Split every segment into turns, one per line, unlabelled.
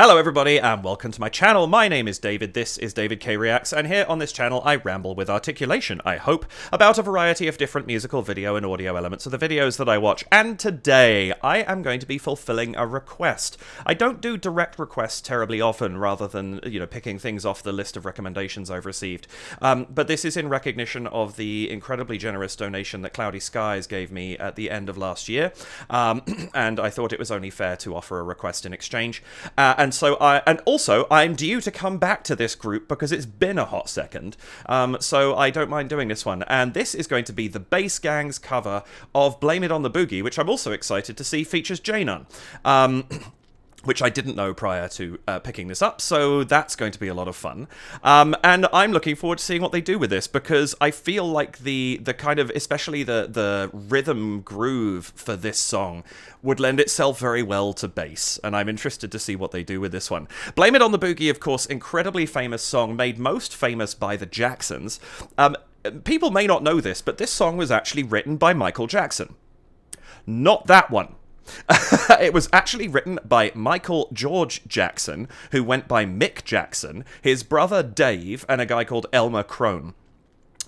Hello everybody and welcome to my channel. My name is David, this is David K Reacts, and here on this channel I ramble with articulation, I hope, about a variety of different musical, video and audio elements of the videos that I watch, and today I am going to be fulfilling a request. I don't do direct requests terribly often, rather than, picking things off the list of recommendations I've received, but this is in recognition of the incredibly generous donation that Cloudy Skies gave me at the end of last year, and I thought it was only fair to offer a request in exchange. And also, I'm due to come back to this group because it's been a hot second, so I don't mind doing this one. And this is going to be the Bass Gang's cover of Blame It on the Boogie, which I'm also excited to see features J-Nun. Which I didn't know prior to picking this up, so that's going to be a lot of fun. And I'm looking forward to seeing what they do with this, because I feel like the kind of, especially the rhythm groove for this song would lend itself very well to bass, and I'm interested to see what they do with this one. Blame It on the Boogie, of course, incredibly famous song, made most famous by the Jacksons. People may not know this, but this song was actually written by Michael Jackson. Not that one. It was actually written by Michael George Jackson, who went by Mick Jackson, his brother Dave, and a guy called Elmer Crone.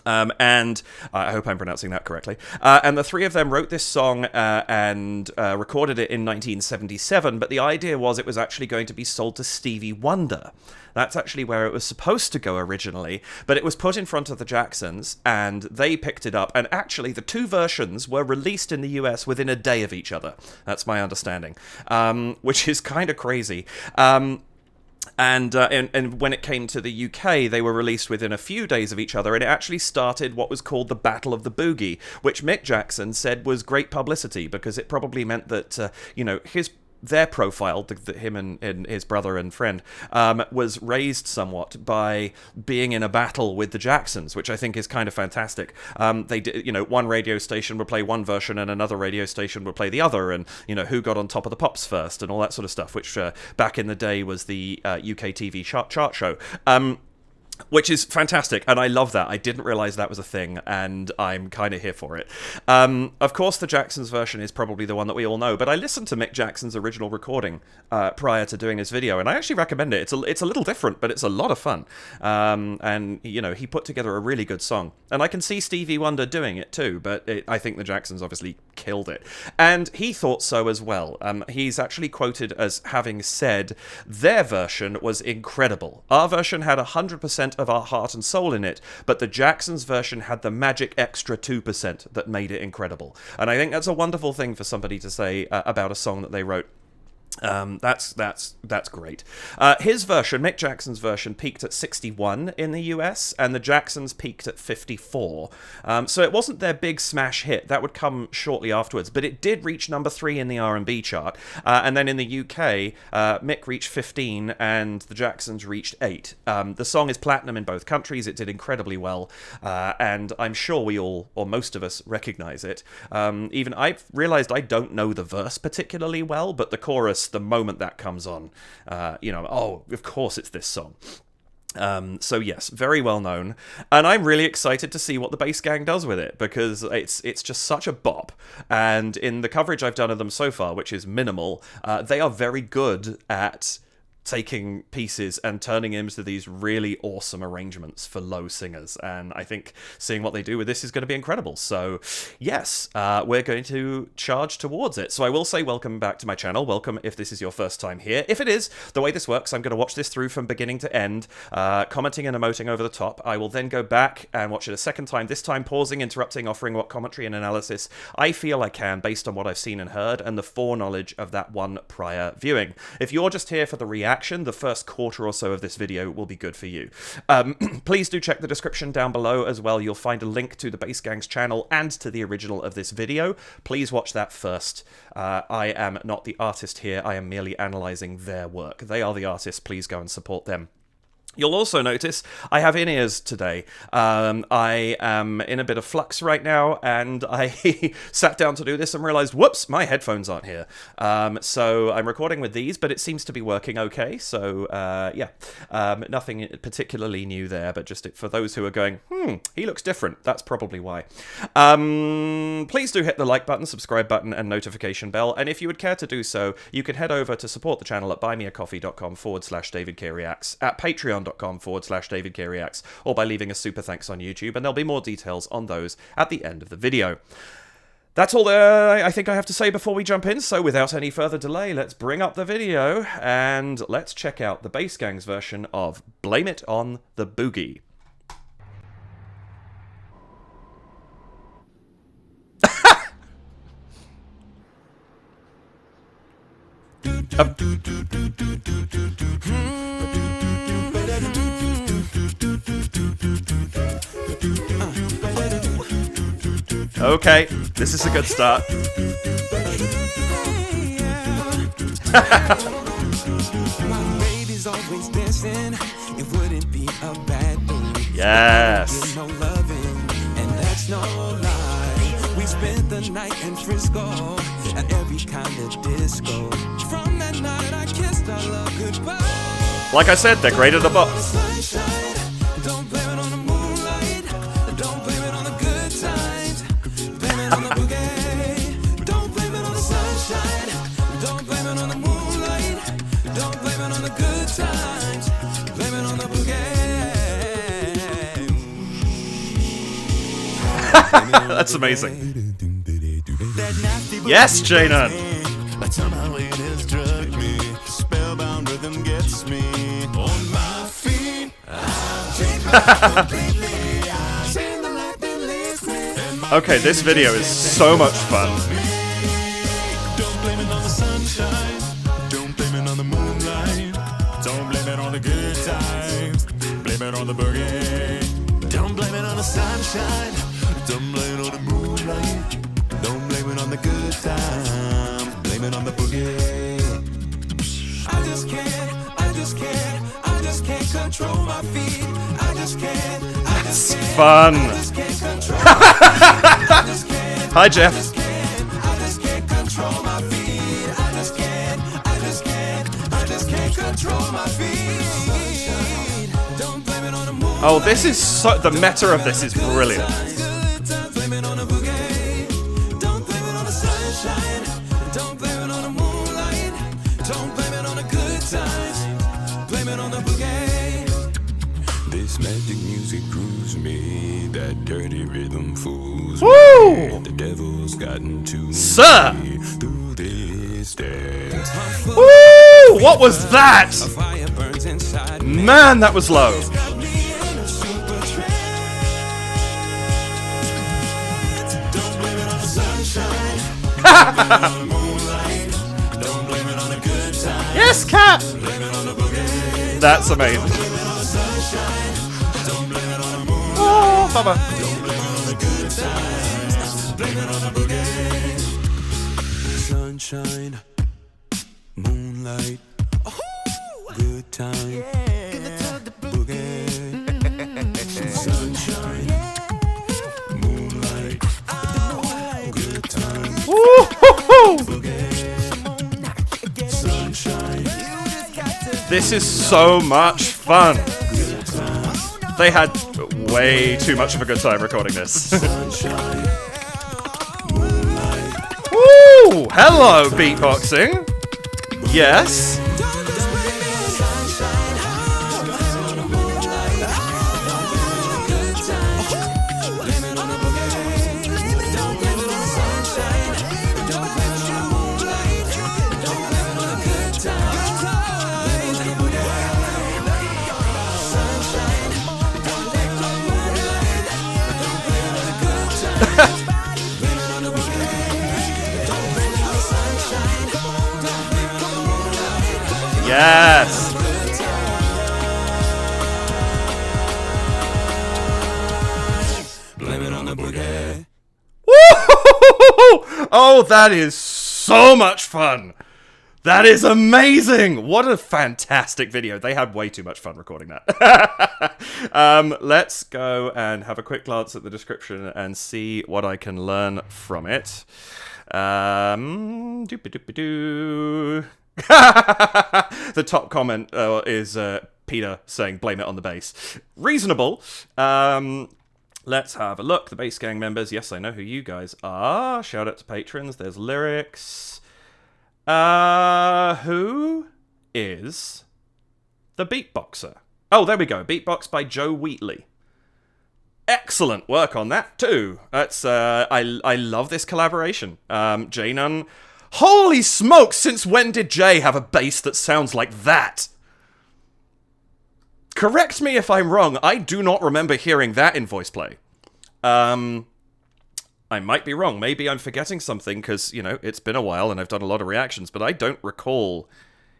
And I hope I'm pronouncing that correctly. And the three of them wrote this song and recorded it in 1977, but the idea was it was actually going to be sold to Stevie Wonder. That's actually where it was supposed to go originally, but it was put in front of the Jacksons, and they picked it up, and actually the two versions were released in the US within a day of each other. That's my understanding, which is kind of crazy. And when it came to the UK, they were released within a few days of each other, and it actually started what was called the Battle of the Boogie, which Mick Jackson said was great publicity, because it probably meant that, their profile, him and his brother and friend, was raised somewhat by being in a battle with the Jacksons, which I think is kind of fantastic. They did, one radio station would play one version and another radio station would play the other, and, who got on top of the pops first and all that sort of stuff, which back in the day was the UK TV chart show. Which is fantastic, and I love that. I didn't realize that was a thing, and I'm kind of here for it. Of course, the Jacksons version is probably the one that we all know, but I listened to Mick Jackson's original recording prior to doing this video, and I actually recommend it. It's a little different, but it's a lot of fun. And, he put together a really good song. And I can see Stevie Wonder doing it too, but I think the Jacksons obviously killed it. And he thought so as well. He's actually quoted as having said, their version was incredible. Our version had 100% of our heart and soul in it, but the Jacksons version had the magic extra 2% that made it incredible. And I think that's a wonderful thing for somebody to say about a song that they wrote. That's great. His version, Mick Jackson's version, peaked at 61 in the US, and the Jacksons peaked at 54. So it wasn't their big smash hit. That would come shortly afterwards, but it did reach number 3 in the R&B chart. And then in the UK, Mick reached 15, and the Jacksons reached 8. The song is platinum in both countries. It did incredibly well, and I'm sure we all, or most of us, recognize it. Even I've realized I don't know the verse particularly well, but the chorus, the moment that comes on, oh, of course it's this song. So yes, very well known, and I'm really excited to see what the Bass Gang does with it, because it's just such a bop, and in the coverage I've done of them so far, which is minimal, they are very good at taking pieces and turning them into these really awesome arrangements for low singers, and I think seeing what they do with this is going to be incredible. So yes, we're going to charge towards it. So I will say welcome back to my channel. Welcome if this is your first time here. If it is, the way this works, I'm going to watch this through from beginning to end, commenting and emoting over the top. I will then go back and watch it a second time, this time pausing, interrupting, offering what commentary and analysis I feel I can based on what I've seen and heard and the foreknowledge of that one prior viewing. If you're just here for the reaction, the first quarter or so of this video will be good for you. Please do check the description down below as well. You'll find a link to the Bass Gang's channel and to the original of this video. Please watch that first. I am not the artist here. I am merely analysing their work. They are the artists. Please go and support them. You'll also notice I have in-ears today. I am in a bit of flux right now, and I sat down to do this and realized, whoops, my headphones aren't here. So I'm recording with these, but it seems to be working okay. So yeah, nothing particularly new there, but just for those who are going, he looks different. That's probably why. Please do hit the like button, subscribe button, and notification bell. And if you would care to do so, you can head over to support the channel at buymeacoffee.com/DavidKreacts, at patreon.com/DavidKreacts, or by leaving a super thanks on YouTube, and there'll be more details on those at the end of the video. That's all I think I have to say before we jump in, so without any further delay, let's bring up the video, and let's check out the Bass Gang's version of Blame It on the Boogie. Okay, this is a good start. Yes. We spent the night in Frisco at every kind of disco. From that night I kissed our love goodbye. Like I said, they're great at the box. Don't blame it on the moonlight. Don't blame it on the good times. Blame it on the boogie. Don't blame it on the sunshine. Don't blame it on the moonlight. Don't blame it on the good times. Blame it on the boogie. That's amazing. Yes, Janan! But somehow it has drugged me. Spellbound rhythm gets me on my feet. Okay, this video is so much fun. Don't blame it on the sunshine. Don't blame it on the moonlight. Don't blame it on the good times. Blame it on the boogie. Don't blame it on the sunshine. Don't blame it on the moonlight. Don't blame it on the good times. Blame it on the boogie. I just can't control my feet. I just can't. It's fun. Hi, Jeff. I just can't control my feet. I just can't control my feet. Don't blame it on the moon. Oh, this is so. The meta of this is brilliant. Blame it on the boogie. Don't blame it on the sunshine. Don't blame it on the moonlight. Don't blame it on the good times. Blame it on the boogie. This magic music grooves me. That dirty rhythm fools me. The devil's gotten to me through this dance. Woo! What was that? Man, that was low. Yes, cat! That's amazing. Oh, Baba. Sunshine, moonlight, good time, boogie. Sunshine, moonlight, good time. This is so much fun. They had way too much of a good time recording this. Woo! Hello, beatboxing. Yes. Yes. Blame it on the boogie. Oh, that is so much fun. That is amazing! What a fantastic video. They had way too much fun recording that. Let's go and have a quick glance at the description and see what I can learn from it. Doop-a-doop-a-doo. The top comment is Peter saying, blame it on the bass. Reasonable. Let's have a look. The Bass Gang members. Yes, I know who you guys are. Shout out to patrons. There's lyrics. Who is the beatboxer? Oh, there we go. Beatbox by Joe Wheatley. Excellent work on that too. That's I love this collaboration. Jay Nunn. Holy smokes! Since when did Jay have a bass that sounds like that? Correct me if I'm wrong. I do not remember hearing that in voice play. I might be wrong. Maybe I'm forgetting something because, you know, it's been a while and I've done a lot of reactions, but I don't recall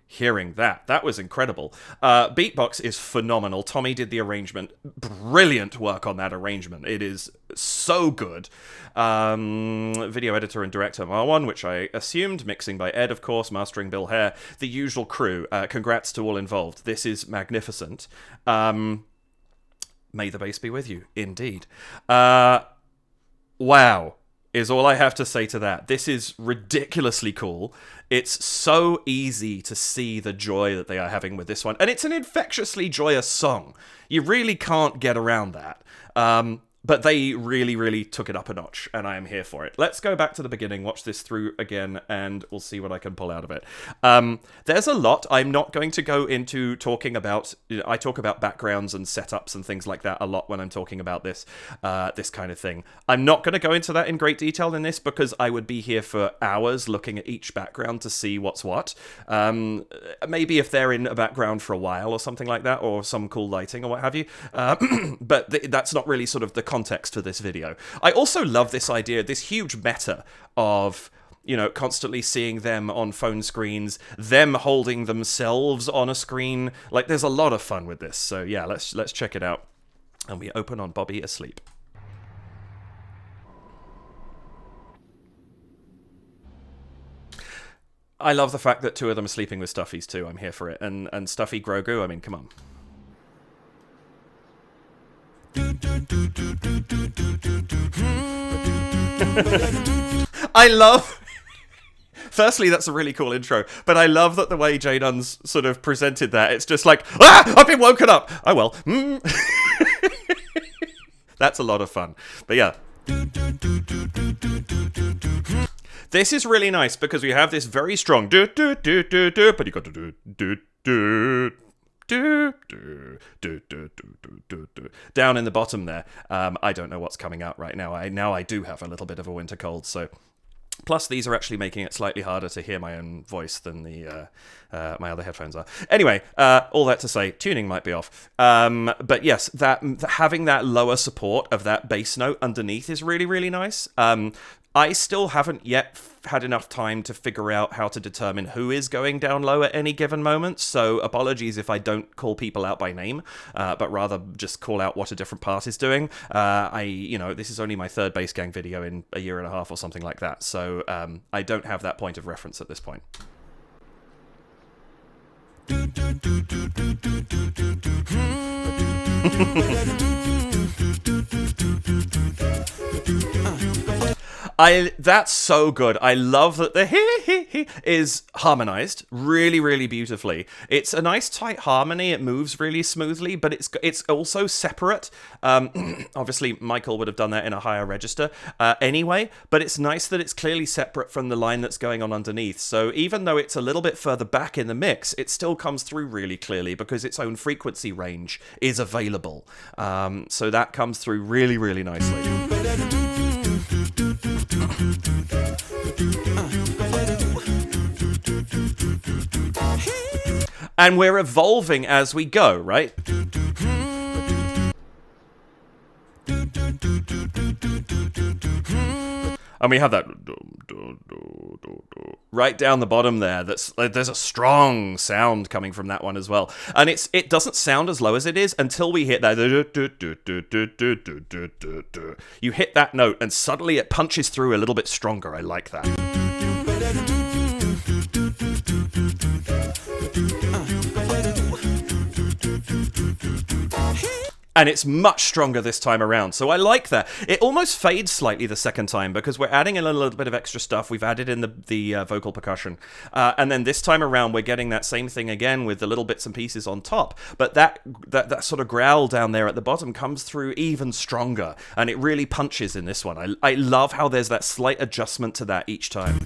hearing that. That was incredible. Beatbox is phenomenal. Tommy did the arrangement. Brilliant work on that arrangement. It is so good. Video editor and director Marwan, which I assumed. Mixing by Ed, of course. Mastering Bill Hare. The usual crew. Congrats to all involved. This is magnificent. May the bass be with you. Indeed. Wow, is all I have to say to that. This is ridiculously cool. It's so easy to see the joy that they are having with this one. And it's an infectiously joyous song. You really can't get around that. But they really, really took it up a notch, and I am here for it. Let's go back to the beginning, watch this through again, and we'll see what I can pull out of it. There's a lot. I'm not going to go into talking about... I talk about backgrounds and setups and things like that a lot when I'm talking about this this kind of thing. I'm not going to go into that in great detail in this, because I would be here for hours looking at each background to see what's what. Maybe if they're in a background for a while or something like that, or some cool lighting or what have you. But that's not really sort of the context for this video. I also love this idea, this huge meta of, you know, constantly seeing them on phone screens, them holding themselves on a screen. Like, there's a lot of fun with this. So yeah, let's check it out. And we open on Bobby asleep. I love the fact that two of them are sleeping with Stuffies too. I'm here for it. And Stuffy Grogu, I mean, come on. I love... Firstly, that's a really cool intro, but I love that the way Jay Nunn's sort of presented that. It's just like, ah, I've been woken up. Oh, well. That's a lot of fun. But yeah. This is really nice because we have this very strong but you got to down in the bottom there. I don't know what's coming out right now. I do have a little bit of a winter cold, so... Plus, these are actually making it slightly harder to hear my own voice than the my other headphones are. Anyway, all that to say, tuning might be off. But yes, having that lower support of that bass note underneath is really, really nice. I still haven't yet had enough time to figure out how to determine who is going down low at any given moment, so apologies if I don't call people out by name, but rather just call out what a different part is doing. You know, this is only my third Bass Gang video in a year and a half or something like that, so I don't have that point of reference at this point. That's so good. I love that the he is harmonized really, really beautifully. It's a nice tight harmony. It moves really smoothly, but it's also separate. Obviously, Michael would have done that in a higher register anyway, but it's nice that it's clearly separate from the line that's going on underneath. So even though it's a little bit further back in the mix, it still comes through really clearly because its own frequency range is available. So that comes through really, really nicely. And we're evolving as we go, right? And we have that right down the bottom there. There's a strong sound coming from that one as well. And it doesn't sound as low as it is until we hit that. You hit that note and suddenly it punches through a little bit stronger. I like that. And it's much stronger this time around, so I like that. It almost fades slightly the second time because we're adding in a little bit of extra stuff. We've added in the vocal percussion, and then this time around we're getting that same thing again with the little bits and pieces on top. But that sort of growl down there at the bottom comes through even stronger, and it really punches in this one. I love how there's that slight adjustment to that each time.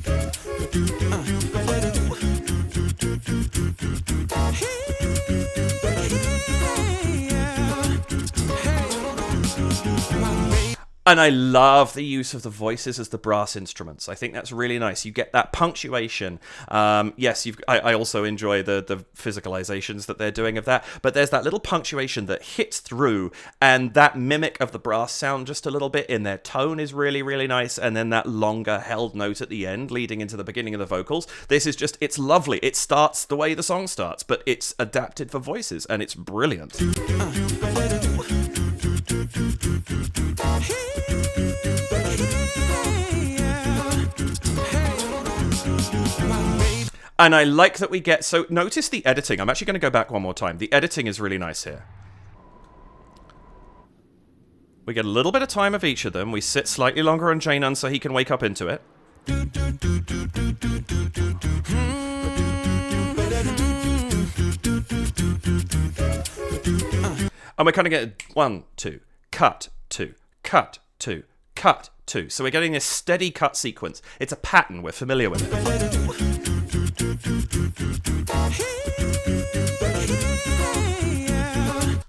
And I love the use of the voices as the brass instruments. I think that's really nice. You get that punctuation. Yes, I also enjoy the physicalizations that they're doing of that. But there's that little punctuation that hits through, and that mimic of the brass sound just a little bit in their tone is really, really nice. And then that longer held note at the end, leading into the beginning of the vocals. This is just, it's lovely. It starts the way the song starts, but it's adapted for voices, and it's brilliant. And I like that we get, so notice the editing. I'm actually going to go back one more time. The editing is really nice here. We get a little bit of time of each of them. We sit slightly longer on Jaynun so he can wake up into it. And we're kind of getting 1, 2, cut, 2, cut, 2, cut, 2. So we're getting this steady cut sequence. It's a pattern. We're familiar with it.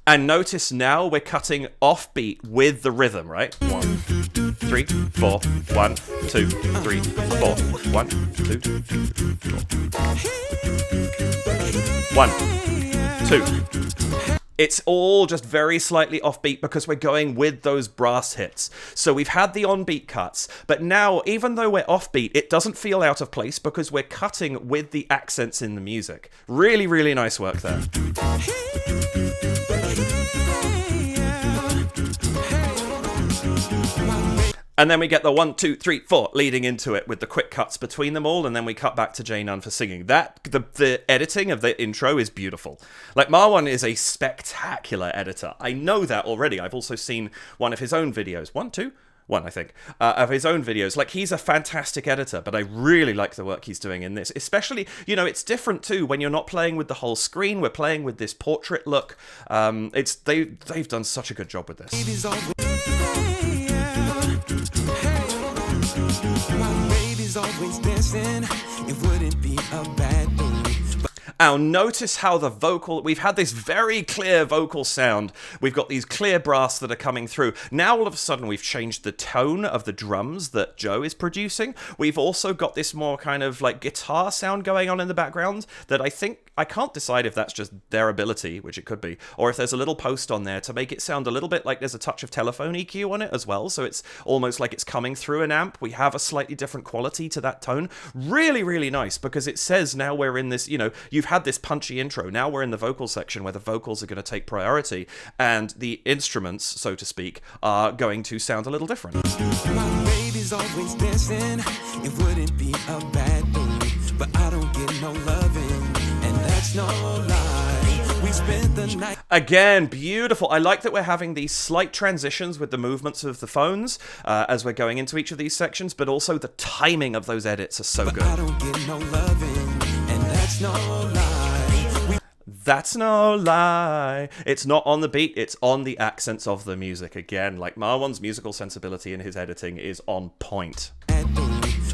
And notice now we're cutting offbeat with the rhythm, right? 1, 3, 4, 1, 2, 3, 4, 1, 2, 4. 1, 2. It's all just very slightly offbeat because we're going with those brass hits. So we've had the on-beat cuts, but now, even though we're offbeat, it doesn't feel out of place because we're cutting with the accents in the music. Really, really nice work there. And then we get the 1, 2, 3, 4 leading into it with the quick cuts between them all, and then we cut back to Jaynun for singing. The editing of the intro is beautiful. Like, Marwan is a spectacular editor. I know that already. I've also seen one of his own videos. One, I think, of his own videos. Like, he's a fantastic editor, but I really like the work he's doing in this. Especially, you know, it's different too when you're not playing with the whole screen. We're playing with this portrait look. They've done such a good job with this. My baby's always dancing. It wouldn't be a bad thing. Now notice how we've had this very clear vocal sound. We've got these clear brass that are coming through. Now all of a sudden we've changed the tone of the drums that Joe is producing. We've also got this more kind of like guitar sound going on in the background that I can't decide if that's just their ability, which it could be, or if there's a little post on there to make it sound a little bit like there's a touch of telephone EQ on it as well. So it's almost like it's coming through an amp. We have a slightly different quality to that tone. Really, really nice, because it says now we're in this, you know, you've had this punchy intro. Now we're in the vocal section where the vocals are going to take priority and the instruments, so to speak, are going to sound a little different. My baby's always dancing. It wouldn't be a bad thing, but I don't get no loving, and that's no lie. We spent the night. Again, beautiful. I like that we're having these slight transitions with the movements of the phones as we're going into each of these sections, but also the timing of those edits are so good. I don't get no loving, and that's no lie. That's no lie. It's not on the beat, it's on the accents of the music. Again, like, Marwan's musical sensibility in his editing is on point.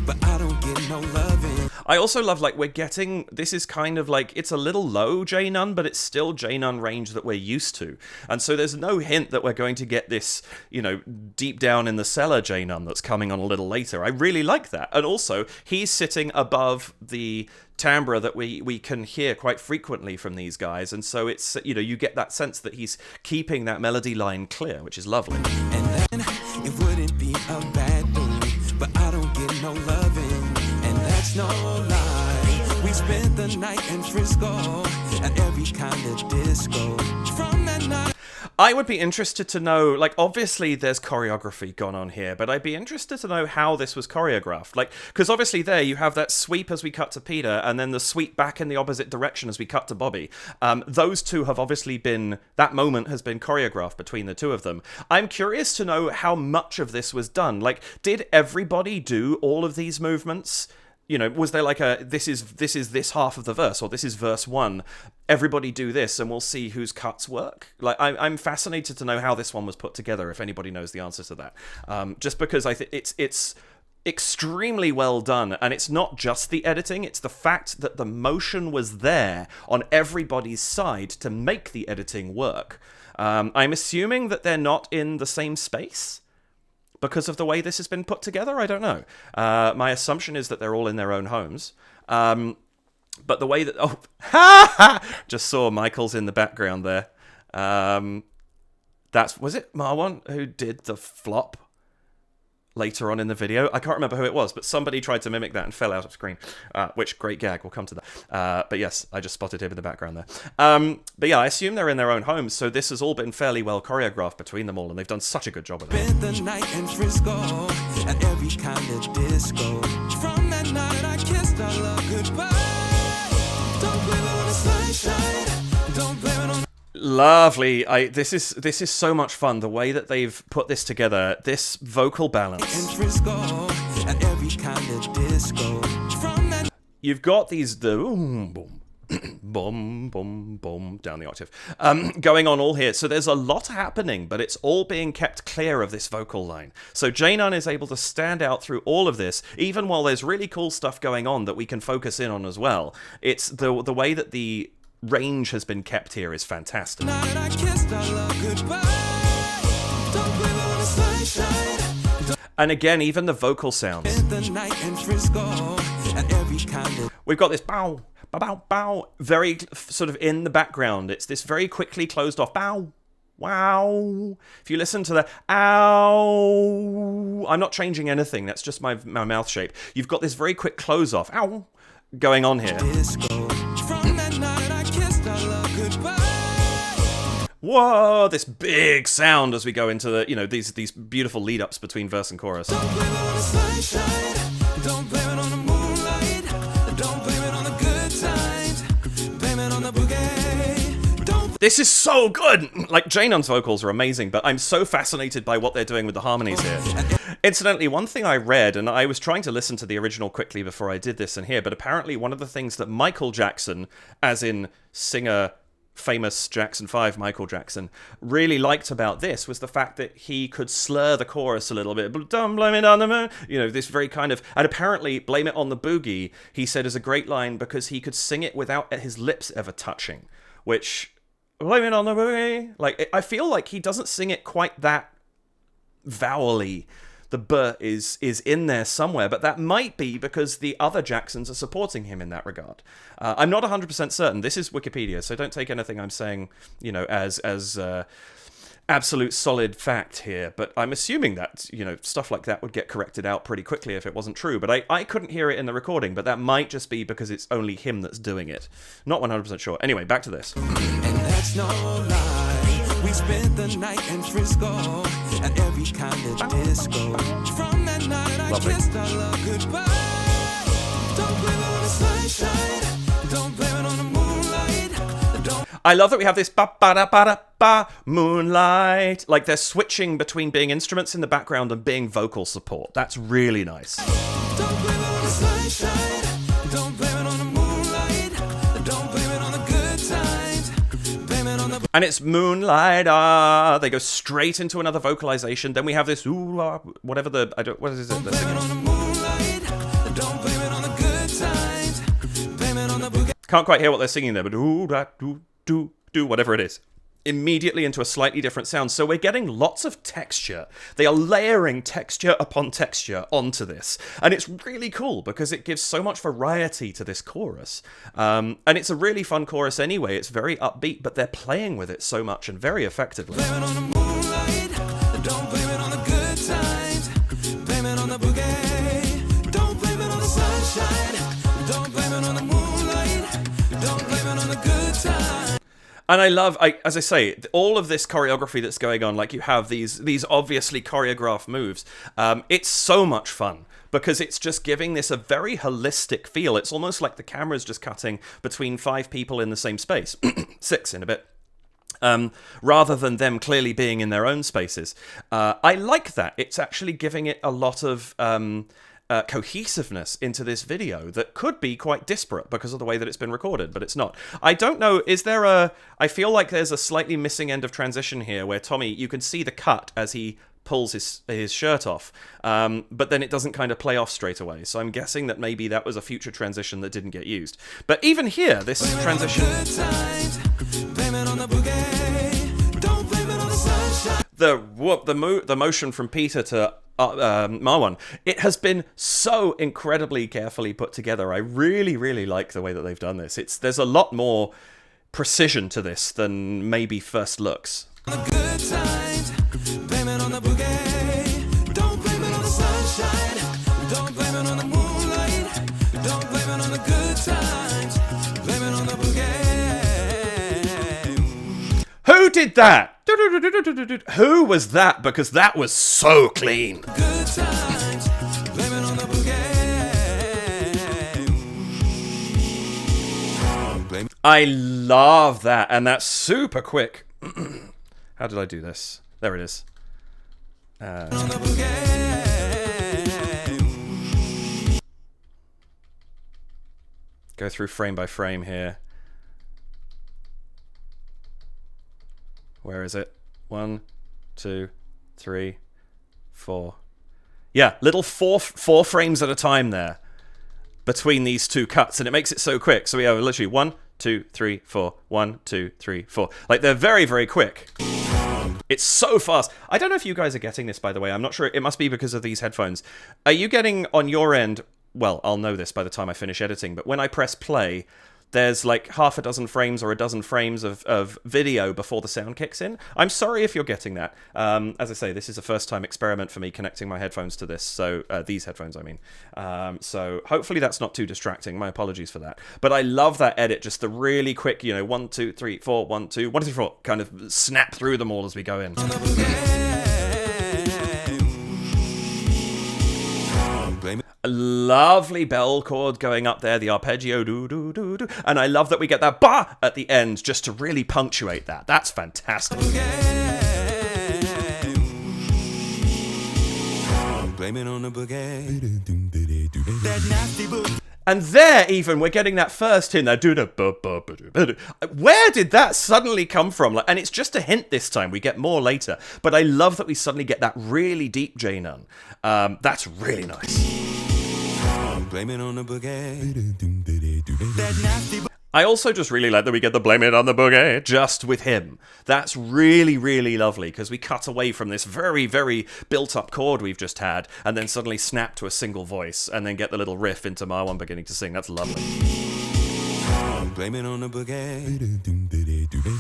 But I don't get no loving. I also love, like, we're getting, this is kind of like, it's a little low Jaynun, but it's still Jaynun range that we're used to. And so there's no hint that we're going to get this, you know, deep down in the cellar Jaynun that's coming on a little later. I really like that. And also, he's sitting above the timbre that we can hear quite frequently from these guys, and so it's, you know, you get that sense that he's keeping that melody line clear, which is lovely. And then it wouldn't be a bad thing, but I don't get no loving, and that's no lie. We spent the night in Frisco at every kind of disco. From that night I would be interested to know, like, obviously there's choreography gone on here, but I'd be interested to know how this was choreographed. Like, because obviously there you have that sweep as we cut to Peter, and then the sweep back in the opposite direction as we cut to Bobby. Those two have obviously been, that moment has been choreographed between the two of them. I'm curious to know how much of this was done. Like, did everybody do all of these movements? You know, was there like a, this is this half of the verse, or this is verse 1, everybody do this and we'll see whose cuts work? Like, I'm fascinated to know how this one was put together, if anybody knows the answer to that. Just because I think it's extremely well done, and it's not just the editing, it's the fact that the motion was there on everybody's side to make the editing work. I'm assuming that they're not in the same space because of the way this has been put together. I don't know. My assumption is that they're all in their own homes. But the way that... Oh, just saw Michael's in the background there. Was it Marwan who did the flop later on in the video? I can't remember who it was, but somebody tried to mimic that and fell out of screen, which, great gag, we'll come to that. But yes, I just spotted him in the background there. But yeah, I assume they're in their own homes, so this has all been fairly well choreographed between them all, and they've done such a good job with it.
Spent the night in Frisco, at every kind of disco. From that night I kissed our love goodbye. Don't blame it on the sunshine, don't blame it on...
Lovely. This is so much fun. The way that they've put this together, this vocal balance. You've got these boom, boom, boom, boom, boom, down the octave, going on all here. So there's a lot happening, but it's all being kept clear of this vocal line. So Jainan is able to stand out through all of this, even while there's really cool stuff going on that we can focus in on as well. It's the way that the range has been kept here is fantastic. And again, even the vocal sounds. We've got this bow, bow, bow, bow, very sort of in the background. It's this very quickly closed off bow, wow. If you listen to the ow, I'm not changing anything. That's just my mouth shape. You've got this very quick close off, ow, going on here. Whoa, this big sound as we go into the, you know, these beautiful lead ups between verse and chorus.
Don't blame it on the sunshine, don't blame it on the moonlight, don't blame it on the good times, blame it on the boogie.
This is so good! Like, Jainon's vocals are amazing, but I'm so fascinated by what they're doing with the harmonies here. Incidentally, one thing I read, and I was trying to listen to the original quickly before I did this in here, but apparently one of the things that Michael Jackson, as in singer, famous Jackson 5 Michael Jackson, really liked about this was the fact that he could slur the chorus a little bit. Don't blame it on the moon. You know, this very kind of... And apparently, blame it on the boogie, he said, is a great line because he could sing it without his lips ever touching, which... Blame it on the boogie. Like, I feel like he doesn't sing it quite that vowelly. The "b" is in there somewhere, but that might be because the other Jacksons are supporting him in that regard. I'm not 100% certain. This is Wikipedia, so don't take anything I'm saying, you know, as absolute solid fact here. But I'm assuming that, you know, stuff like that would get corrected out pretty quickly if it wasn't true. But I couldn't hear it in the recording, but that might just be because it's only him that's doing it. Not 100% sure. Anyway, back to this.
And that's no lie. We spent the night in Frisco at every kind of disco. From that night I kissed our love goodbye. Don't blame it on the sunshine, don't blame it on the moonlight. Don't...
I love that we have this ba-ba-da-ba-da-ba, moonlight. Like, they're switching between being instruments in the background and being vocal support. That's really nice.
Don't blame it on the sunshine, don't blame it on the moonlight, don't blame it on the good times, blame it on the...
And it's moonlight, they go straight into another vocalization. Then we have this ooh, whatever the, I don't, what is it?
Don't blame it on the moonlight, don't blame it on the good times, blame it on the boogie.
Can't quite hear what they're singing there, but ooh, that, do, whatever it is. Immediately into a slightly different sound. So we're getting lots of texture. They are layering texture upon texture onto this. And it's really cool because it gives so much variety to this chorus. And it's a really fun chorus anyway. It's very upbeat, but they're playing with it so much and very effectively.
Blame it on the moonlight, don't blame it on the good times, blame it on the boogie. Don't blame it on the sunshine, don't blame it on the moonlight, don't blame it on the good times.
And I love, as I say, all of this choreography that's going on, like you have these obviously choreographed moves. It's so much fun because it's just giving this a very holistic feel. It's almost like the camera's just cutting between 5 people in the same space, 6 in a bit. Rather than them clearly being in their own spaces. I like that. It's actually giving it a lot of cohesiveness into this video that could be quite disparate because of the way that it's been recorded, but it's not. I don't know, is there I feel like there's a slightly missing end of transition here where Tommy, you can see the cut as he pulls his shirt off, but then it doesn't kind of play off straight away. So I'm guessing that maybe that was a future transition that didn't get used. But even here, this transition... The motion from Peter to Marwan, it has been so incredibly carefully put together. I really, really like the way that they've done this. There's a lot more precision to this than maybe first looks. Who did that? Who was that? Because that was so clean. I love that, and that's super quick. How did I do this? There it is. Go through frame by frame here. Where is it? 1, 2, 3, 4. Yeah, little four frames at a time there between these two cuts, and it makes it so quick. So we have literally 1, 2, 3, 4, 1, 2, 3, 4. Like, they're very, very quick. It's so fast. I don't know if you guys are getting this, by the way. I'm not sure. It must be because of these headphones. Are you getting on your end? Well, I'll know this by the time I finish editing, but when I press play, there's like half a dozen frames or a dozen frames of video before the sound kicks in. I'm sorry if you're getting that. As I say, this is a first-time experiment for me connecting my headphones to this, so these headphones, I mean. So hopefully that's not too distracting. My apologies for that. But I love that edit, just the really quick, 1, 2, 3, 4, 1, 2, 1, 2, 3, 4, kind of snap through them all as we go in. A lovely bell chord going up there, the arpeggio, do-do-do-do. And I love that we get that ba at the end just to really punctuate that. That's fantastic. Blame it on the boogie. That nasty boogie. And there, even, we're getting that first hint there. Where did that suddenly come from? And it's just a hint this time. We get more later. But I love that we suddenly get that really deep J-nun. That's really nice. Blame it on the boogie. I also just really like that we get the blame it on the boogie just with him. That's really, really lovely because we cut away from this very, very built-up chord we've just had and then suddenly snap to a single voice and then get the little riff into Marwan beginning to sing. That's lovely. Blame it on the boogie.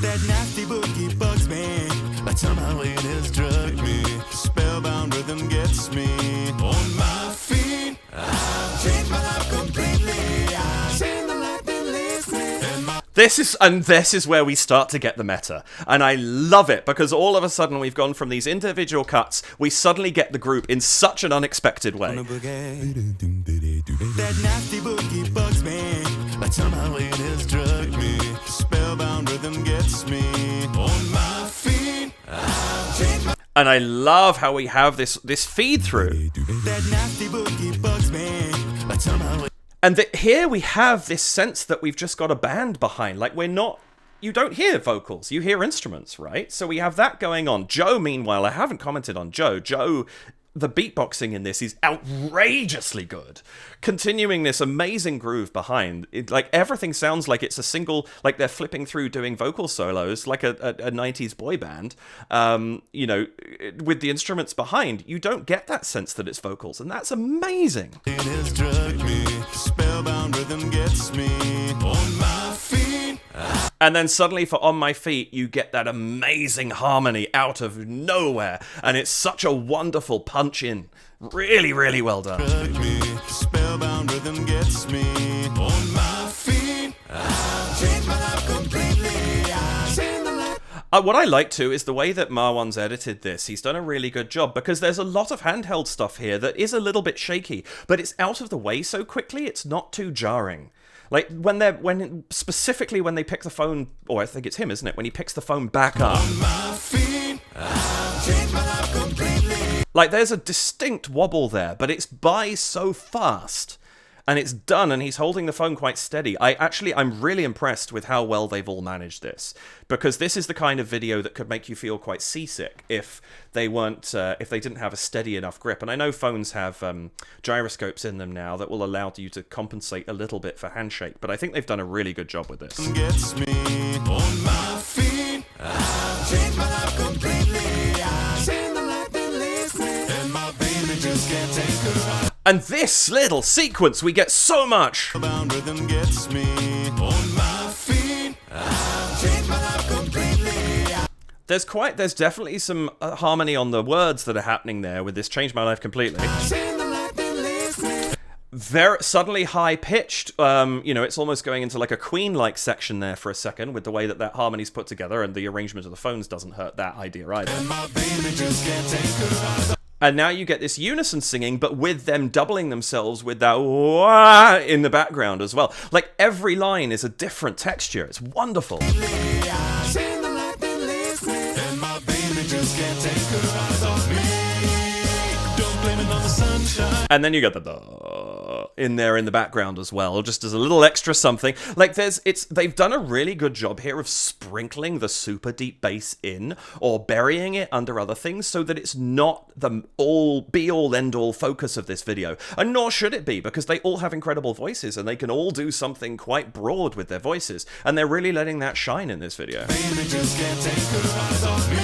That nasty boogie bugs me, but somehow it has drugged me. Spellbound rhythm gets me on my feet. I've changed my life completely. I've seen the light that leads me. This is where we start to get the meta, and I love it because all of a sudden we've gone from these individual cuts, we suddenly get the group in such an unexpected way. That nasty boogie bugs me, but somehow it has drugged me. Spellbound rhythm gets me on my feet. And I love how we have this feed through. That nasty boogie bugs me, but somehow and here we have this sense that we've just got a band behind. Like, you don't hear vocals, you hear instruments, right? So we have that going on. Joe, meanwhile, I haven't commented on Joe. Joe, the beatboxing in this is outrageously good. Continuing this amazing groove behind. Like, everything sounds like it's a single, like they're flipping through doing vocal solos, like a 90s boy band. With the instruments behind, you don't get that sense that it's vocals, and that's amazing. It has drugged me. Spellbound rhythm gets me on my feet. And then suddenly for On My Feet, you get that amazing harmony out of nowhere. And it's such a wonderful punch in. Really, really well done. Spellbound rhythm gets me on my feet. I've changed my life completely. What I like too is the way that Marwan's edited this. He's done a really good job because there's a lot of handheld stuff here that is a little bit shaky, but it's out of the way so quickly it's not too jarring. Like specifically when they pick the phone, or I think it's him, isn't it? When he picks the phone back up. Like there's a distinct wobble there, but it's by so fast. And it's done, and he's holding the phone quite steady. I'm really impressed with how well they've all managed this, because this is the kind of video that could make you feel quite seasick if they didn't have a steady enough grip. And I know phones have gyroscopes in them now that will allow you to compensate a little bit for handshake, but I think they've done a really good job with this.
Gets me on my feet. I've changed my life completely. I've seen the light that leads me, and my baby just can't take her out.
And this little sequence, we get so much.
Rhythm gets me on my feet. I've changed my life completely.
There's definitely some harmony on the words that are happening there with this "Changed My Life Completely." Very suddenly high pitched. It's almost going into like a Queen-like section there for a second with the way that harmony's put together, and the arrangement of the phones doesn't hurt that idea either.
And my baby just can't take her eyes.
And now you get this unison singing, but with them doubling themselves with that wah in the background as well. Like every line is a different texture. It's wonderful. And then you got the in there in the background as well, just as a little extra something. Like they've done a really good job here of sprinkling the super deep bass in or burying it under other things so that it's not the be-all end-all focus of this video. And nor should it be, because they all have incredible voices and they can all do something quite broad with their voices, and they're really letting that shine in this video.
Baby just can't take her eyes off me.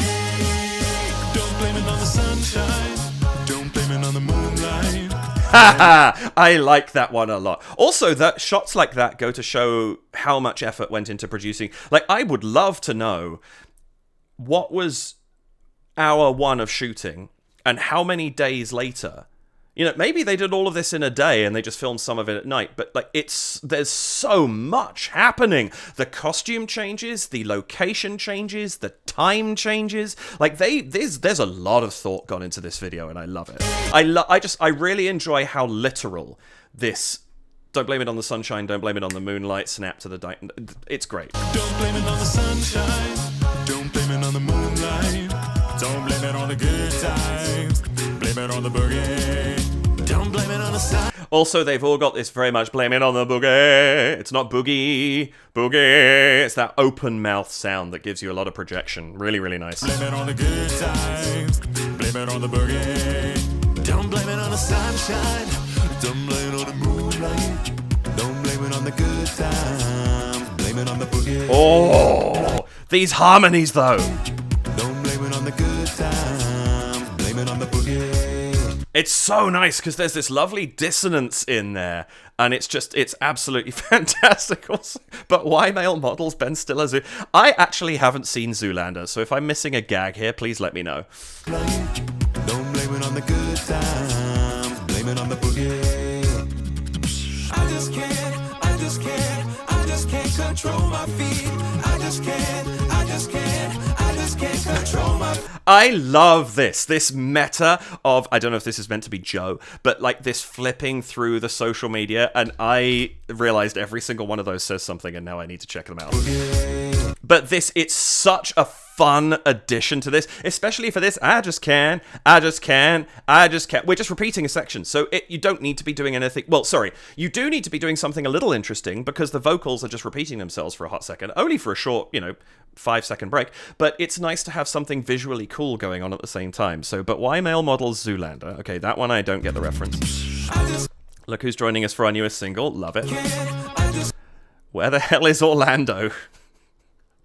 Don't blame it on the sunshine. Don't blame it on the moonlight.
I like that one a lot. Also, that shots like that go to show how much effort went into producing. Like, I would love to know what was hour one of shooting and how many days later. Maybe they did all of this in a day and they just filmed some of it at night, but like there's so much happening. The costume changes, the location changes, the time changes. Like there's a lot of thought gone into this video, and I love it. I really enjoy how literal this "don't blame it on the sunshine, don't blame it on the moonlight, snap to the it's great.
Don't blame it on the sunshine. Don't blame it on the moonlight. Don't blame it on the good times. Blame it on the boogie. Don't blame it on the sun.
Also, they've all got this very much blame it on the boogie. It's not boogie. It's that open mouth sound that gives you a lot of projection. Really, really nice.
Blame it on the good times. Blame it on the boogie. Don't blame it on the sunshine. Don't blame it on the moonlight. Don't blame it on the good times. Blame it on the boogie.
Oh, these harmonies though.
Don't blame it on the good times. Blame it on the boogie.
It's so nice because there's this lovely dissonance in there, and it's absolutely fantastic. Also, but why male models Ben Stiller Zoo? I actually haven't seen Zoolander, so if I'm missing a gag here, please let me know.
Don't blame it on the good times. Blame it on the boogie. I just can't control my feet. I just can't control my feet.
I love this meta of, I don't know if this is meant to be Joe, but like this flipping through the social media, and I realized every single one of those says something, and now I need to check them out. But it's such a fun addition to this, especially for this I just can't. We're just repeating a section, so you don't need to be doing anything. Well, sorry, you do need to be doing something a little interesting, because the vocals are just repeating themselves for a hot second, only for a short, 5-second break, but it's nice to have something visually cool going on at the same time. So, but why male models Zoolander? Okay, that one I don't get the reference. Look who's joining us for our newest single. Love it. Where the hell is Orlando?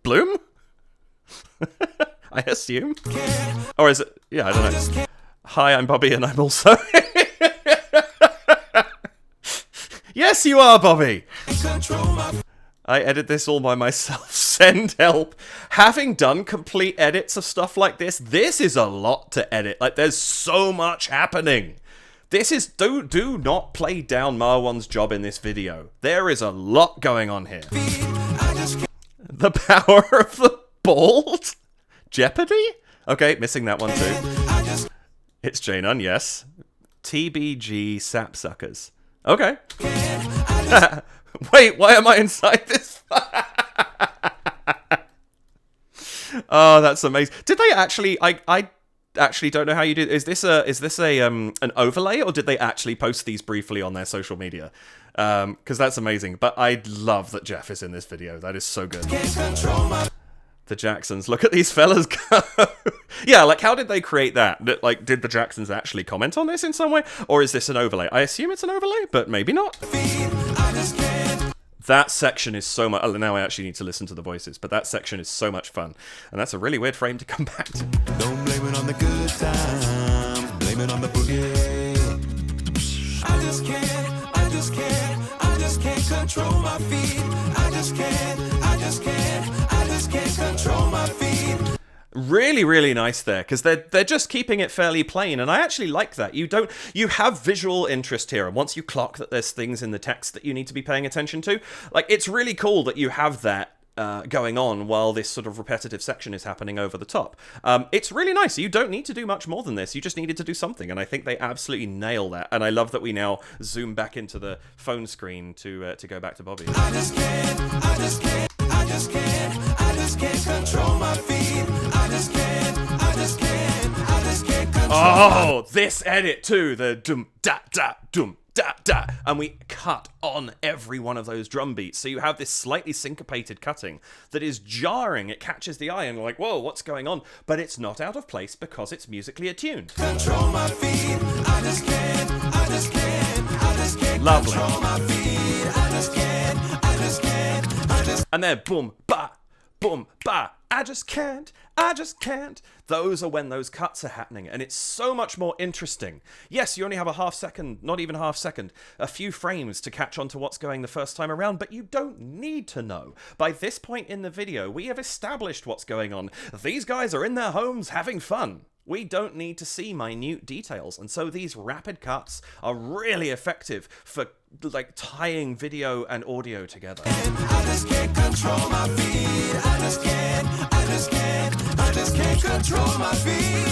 Bloom? I assume? Or is it? Yeah, I don't know. Hi, I'm Bobby, and I'm also... Yes, you are, Bobby! I edit this all by myself. Send help. Having done complete edits of stuff like this is a lot to edit. Like, there's so much happening. This is... Do not play down Marwan's job in this video. There is a lot going on here. The power of the bald? Jeopardy? Okay, missing that one too. It's J-Nun, yes. TBG Sapsuckers. Okay. Wait, why am I inside this? Oh, that's amazing. Did they actually? I actually don't know how you do. Is this a an overlay, or did they actually post these briefly on their social media? Because that's amazing. But I love that Jeff is in this video. That is so good. The Jacksons. Look at these fellas go. Yeah, like, how did they create that? Like, did the Jacksons actually comment on this in some way? Or is this an overlay? I assume it's an overlay, but maybe not. That section is so much... Now I actually need to listen to the voices, but that section is so much fun. And that's a really weird frame to come back to.
Don't blame it on the good times, blame it on the boogie. I just can't, I just can't, I just can't control my feet. I just can't, I just can't, I just can't control my feet.
Really, really nice there, because they're just keeping it fairly plain, and I actually like that. You have visual interest here, and once you clock that there's things in the text that you need to be paying attention to, like, it's really cool that you have that going on while this sort of repetitive section is happening over the top. It's really nice. You don't need to do much more than this. You just needed to do something, and I think they absolutely nail that. And I love that we now zoom back into the phone screen to go back to Bobby.
I just can't, I just can't, I just can't, I just can't control my feet. I just can't, I just can't, I just can't control.
Oh, this edit too, the dum da da dum da da, and we cut on every one of those drum beats, so you have this slightly syncopated cutting that is jarring. It catches the eye and you're like, whoa, what's going on? But it's not out of place because it's musically attuned.
Control my feet. I just can't, I just can't, I just can't
Lovely.
control my feet. I just can't, I just can't, I just.
And then boom ba, I just can't. Those are when those cuts are happening, and it's so much more interesting. Yes, you only have a half second, not even half second, a few frames to catch on to what's going the first time around, but you don't need to know. By this point in the video, we have established what's going on. These guys are in their homes having fun. We don't need to see minute details, and so these rapid cuts are really effective for, like, tying video and audio together.
I just can't control my feet. I just can't, I just can't, I just can't control my feet.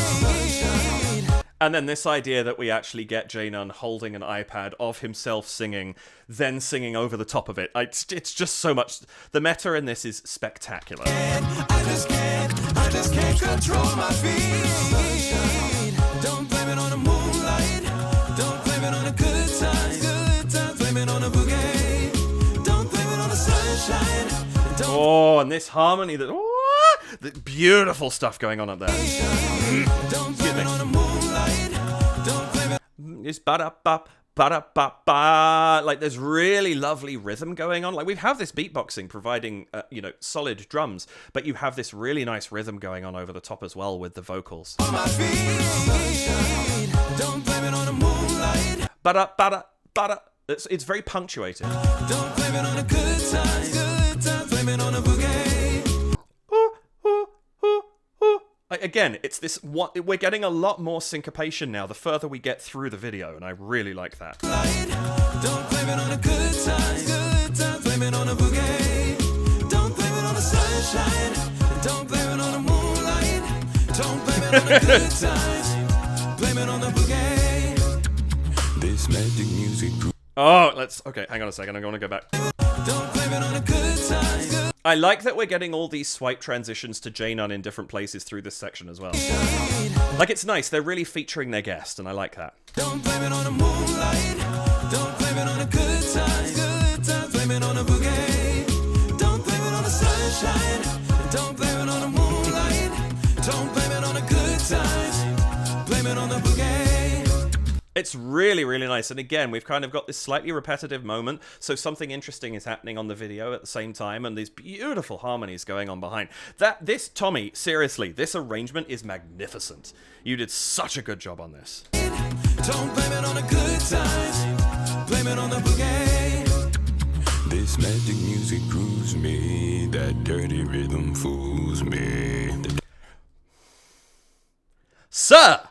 And then this idea that we actually get J-Nun holding an iPad of himself singing, then singing over the top of it. It's just so much. The meta in this is spectacular.
I just can't control my feet. Don't blame it on the moonlight. Don't blame it on the good times. Blame it on the boogie. Don't blame it on the sunshine.
Oh, and this harmony, the beautiful stuff going on up there.
Don't blame it on the moonlight. Don't blame it.
It's ba-da-ba, like, there's really lovely rhythm going on. Like, we have this beatboxing providing, solid drums, but you have this really nice rhythm going on over the top as well with the vocals.
My feet. Don't blame it on the moonlight.
Ba-da. It's very punctuated.
Don't blame it on the good times. Blame it on the boogie.
Again, it's this. We're getting a lot more syncopation now the further we get through the video, and I really like that.
Don't blame it on the good times. Blame it on the boogie. Don't blame it on the sunshine. Don't blame it on the moonlight. Don't blame it on the good times. Blame it on the boogie. This magic music.
Okay, hang on a second. I'm going to go back.
Don't blame it on the good times.
I like that we're getting all these swipe transitions to J-Nun in different places through this section as well. Like, it's nice. They're really featuring their guest, and I like that.
Don't blame it on the moonlight. Don't blame it on the good times. Blame it on the boogie. Don't blame it on the sunshine. Don't blame it on the moonlight. Don't blame it on the good times. Blame it on the boogie.
It's really, really nice. And again, we've kind of got this slightly repetitive moment, so something interesting is happening on the video at the same time, and these beautiful harmonies going on behind. Tommy, seriously, this arrangement is magnificent. You did such a good job on this.
Don't blame it on the good times. Blame it on the boogie. This magic music grooves me. That dirty rhythm fools me.
Sir!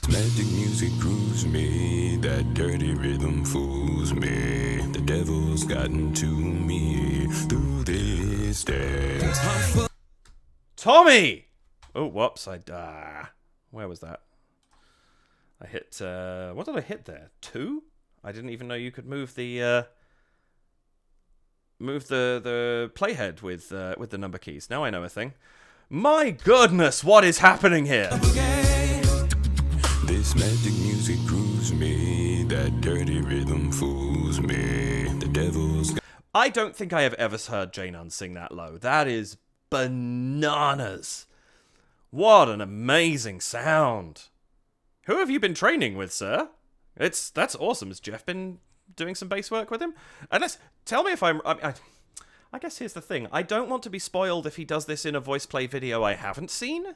Magic music grooves me. That dirty rhythm fools me. devil's gotten to me through this dance.
Tommy! Oh, whoops, where was that? I hit, what did I hit there? 2? I didn't even know you could move the playhead with the number keys. Now I know a thing. My goodness, what is happening here?
This magic music grooves me, that dirty rhythm fools me. The devil's got
I don't think I have ever heard J-Nun sing that low. That is bananas. What an amazing sound. Who have you been training with, sir? That's awesome. Has Jeff been doing some bass work with him? And tell me if I guess here's the thing. I don't want to be spoiled if he does this in a voice play video I haven't seen.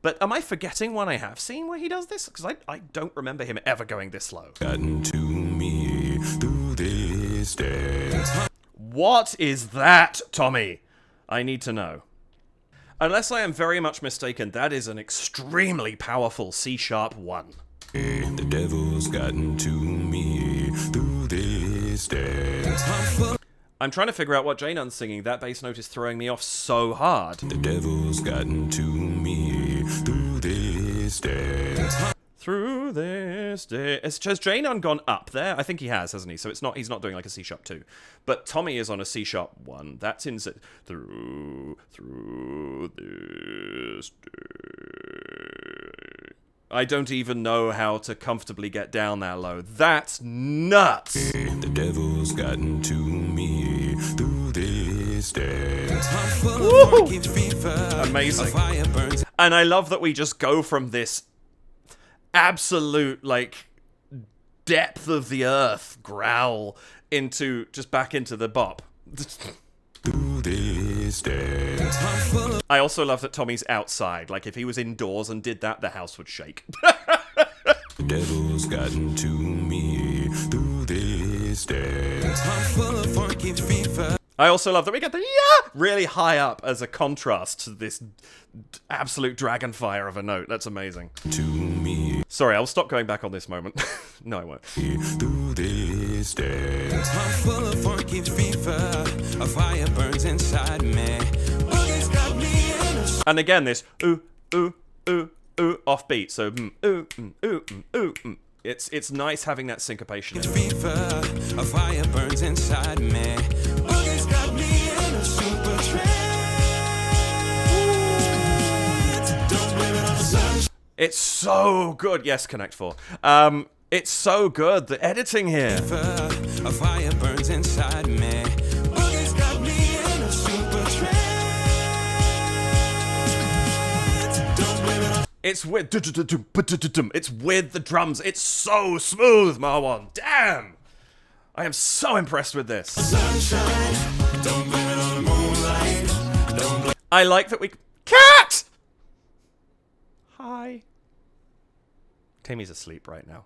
But am I forgetting one I have seen where he does this? Because I don't remember him ever going this low.
gotten to me through this dance.
What is that, Tommy? I need to know. Unless I am very much mistaken, that is an extremely powerful C-sharp 1.
The devil's gotten to me through this dance.
I'm trying to figure out what J-Nun's singing. That bass note is throwing me off so hard.
The devil's gotten to me through this dance.
Through this day. Has J-Nun gone up there? I think he has, hasn't he? So he's not doing like a C-sharp 2. But Tommy is on a C-sharp 1. That's in through this day. I don't even know how to comfortably get down that low. That's nuts!
The devil's gotten to me through this dance.
Woo! Amazing. And I love that we just go from this absolute, like, depth of the earth growl into, just back into the bop.
Through this dance.
I also love that Tommy's outside. Like, if he was indoors and did that, the house would shake.
The devil's gotten to me through this dance.
I also love that we get the really high up as a contrast to this absolute dragon fire of a note. That's amazing.
To me
Sorry, I'll stop going back on this moment. No, I won't.
through this dance. I'm full of funky fever. A fire burns inside me. Boogie's got me in a
And again, this ooh, ooh, ooh, ooh, offbeat. So ooh, ooh, ooh. It's nice having that syncopation.
fever. A fire burns inside me. Boogie's got me in a super trance. Don't blame it on the sunshine.
It's so good. Yes, Connect 4. It's so good. The editing here.
A fire burns inside me. Boogie's got me in a super trance. Don't blame it on
It's with it's with the drums. It's so smooth, Marwan. Damn. I am so impressed with this.
sunshine. Don't blame it on the moonlight. Don't blame
I like that we Cat! Hi. Tammy's asleep right now.